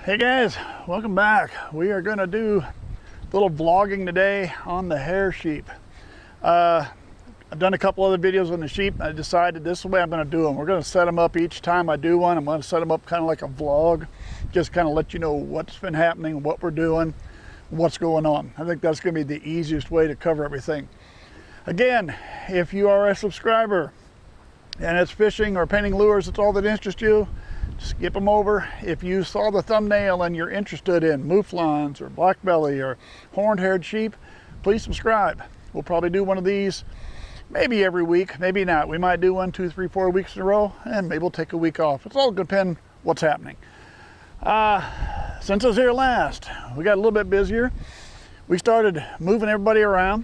Hey guys, welcome back. We are going to do a little vlogging today on the hair sheep. I've done a couple other videos on the sheep. I decided this is the way I'm going to do them. We're going to set them up each time I do one. I'm going to set them up kind of like a vlog, just kind of let you know what's been happening, what we're doing, what's going on. I think that's going to be the easiest way to cover everything. Again, if you are a subscriber and it's fishing or painting lures, it's all that interests you, skip them over. If you saw the thumbnail and you're interested in mouflons or blackbelly or horned-haired sheep, please subscribe. We'll probably do one of these maybe every week, maybe not. We might do one 2, 3, 4 weeks in a row, and maybe we'll take a week off. It's all depend what's happening. Since I was here last, we got a little bit busier. We started moving everybody around.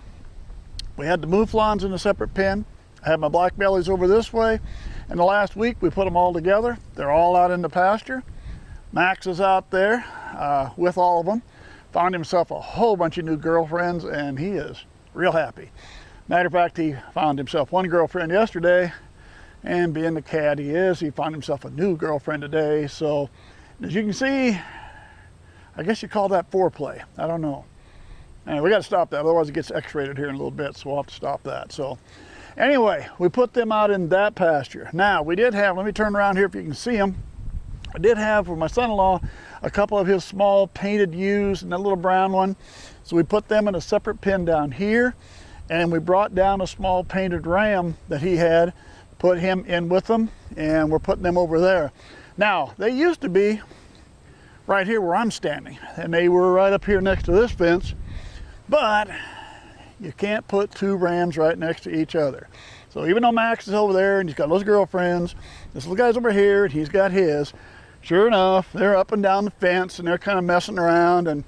We had the mouflons in a separate pen. I had my blackbellies over this way. And the last week we put them all together. They're all out in the pasture. Max is out there with all of them. Found himself a whole bunch of new girlfriends and he is real happy. Matter of fact, he found himself one girlfriend yesterday, and being the cat he is, he found himself a new girlfriend today. So as you can see, I guess you call that foreplay. I don't know. And we got to stop that, otherwise it gets X-rated here in a little bit, so we'll have to stop that. So anyway, we put them out in that pasture. Now, we did have, let me turn around here if you can see them. I did have, for my son-in-law, a couple of his small painted ewes and a little brown one. So we put them in a separate pen down here, and we brought down a small painted ram that he had, put him in with them, and we're putting them over there. Now, they used to be right here where I'm standing, and they were right up here next to this fence, but you can't put two rams right next to each other. So even though Max is over there and he's got those girlfriends, this little guy's over here and he's got his, sure enough, they're up and down the fence and they're kind of messing around. And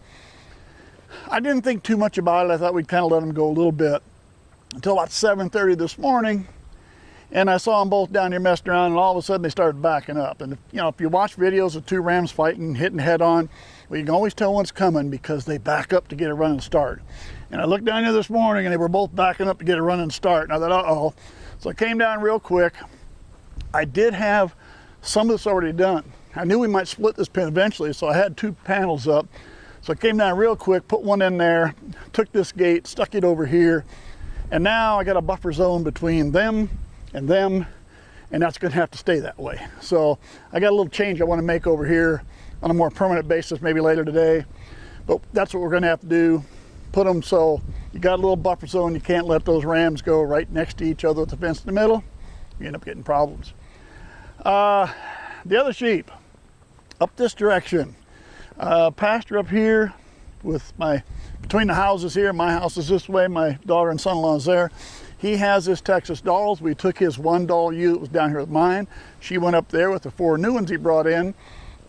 I didn't think too much about it. I thought we'd kind of let them go a little bit until about 7:30 this morning. And I saw them both down here messing around, and all of a sudden they started backing up. And if you watch videos of two rams fighting, hitting head on, well, you can always tell what's coming because they back up to get a running start. And I looked down here this morning and they were both backing up to get a running start. And I thought, uh-oh. So I came down real quick. I did have some of this already done. I knew we might split this pen eventually, so I had two panels up. So I came down real quick, put one in there, took this gate, stuck it over here. And now I got a buffer zone between them, and that's gonna have to stay that way. So I got a little change I wanna make over here on a more permanent basis, maybe later today. But that's what we're gonna have to do. Put them so you got a little buffer zone. You can't let those rams go right next to each other with the fence in the middle. You end up getting problems. The other sheep, up this direction. Pasture up here with between the houses here. My house is this way, my daughter and son-in-law is there. He has his Texas dolls. We took his one doll ewe that was down here with mine. She went up there with the 4 new ones he brought in,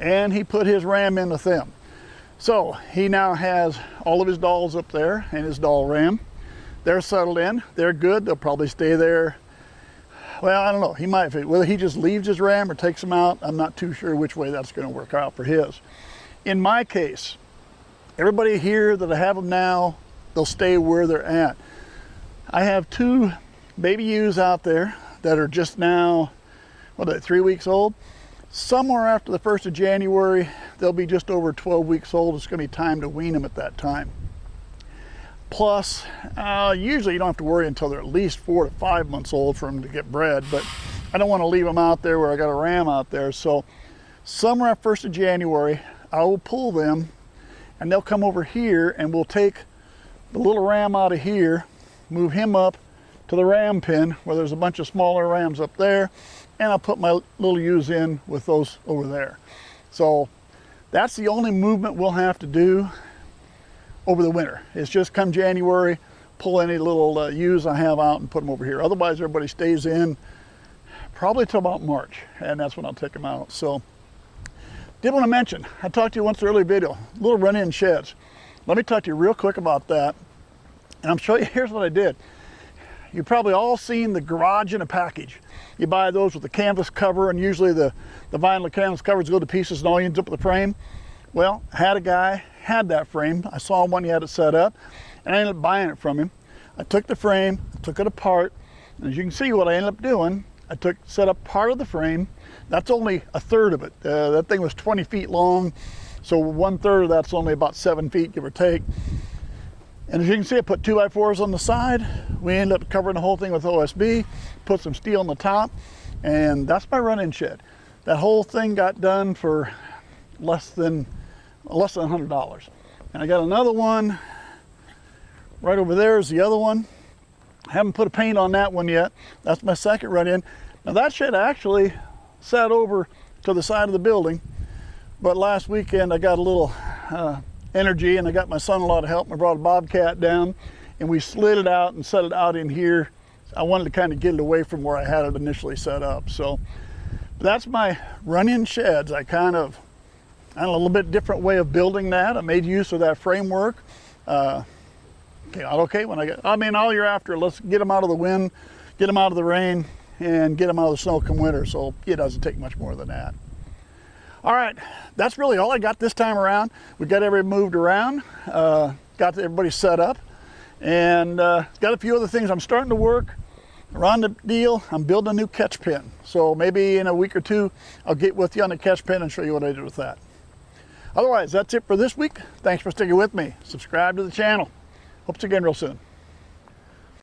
and he put his ram in with them. So he now has all of his dolls up there and his doll ram. They're settled in, they're good. They'll probably stay there. Well, I don't know, he might, whether he just leaves his ram or takes them out, I'm not too sure which way that's gonna work out for his. In my case, everybody here that I have them now, they'll stay where they're at. I have 2 baby ewes out there that are just now, what are they, 3 weeks old? Somewhere after the 1st of January, they'll be just over 12 weeks old. It's gonna be time to wean them at that time. Plus, usually you don't have to worry until they're at least 4 to 5 months old for them to get bred, but I don't wanna leave them out there where I got a ram out there. So somewhere at 1st of January, I will pull them and they'll come over here and we'll take the little ram out of here, move him up to the ram pen where there's a bunch of smaller rams up there, and I'll put my little ewes in with those over there. So that's the only movement we'll have to do over the winter. It's just come January, pull any little ewes I have out and put them over here. Otherwise, everybody stays in probably till about March, and that's when I'll take them out. So did want to mention, I talked to you once in an earlier video, little run-in sheds. Let me talk to you real quick about that. And I'm showing you, here's what I did. You've probably all seen the garage in a package. You buy those with the canvas cover, and usually the vinyl canvas covers go to pieces and all you end up with the frame. Well, I had a guy, had that frame. I saw him when he had it set up, and I ended up buying it from him. I took the frame, took it apart, and as you can see what I ended up doing, I set up part of the frame. That's only a third of it. That thing was 20 feet long. So 1/3 of that's only about 7 feet, give or take. And as you can see, I put 2x4s on the side. We ended up covering the whole thing with OSB, put some steel on the top, and that's my run-in shed. That whole thing got done for less than $100. And I got another one right over there is the other one. I haven't put a paint on that one yet. That's my second run-in. Now that shed actually sat over to the side of the building, but last weekend I got a little energy and I got my son-in-law to help me. I brought a Bobcat down and we slid it out and set it out in here. I wanted to kind of get it away from where I had it initially set up. So that's my run-in sheds. I had a little bit different way of building that. I made use of that framework. Okay, all year after, let's get them out of the wind, get them out of the rain, and get them out of the snow come winter. So it doesn't take much more than that. All right, that's really all I got this time around. We got everybody moved around, got everybody set up, and got a few other things. I'm starting to work around the deal. I'm building a new catch pen. So maybe in a week or two, I'll get with you on the catch pen and show you what I did with that. Otherwise, that's it for this week. Thanks for sticking with me. Subscribe to the channel. Hope to see you again real soon.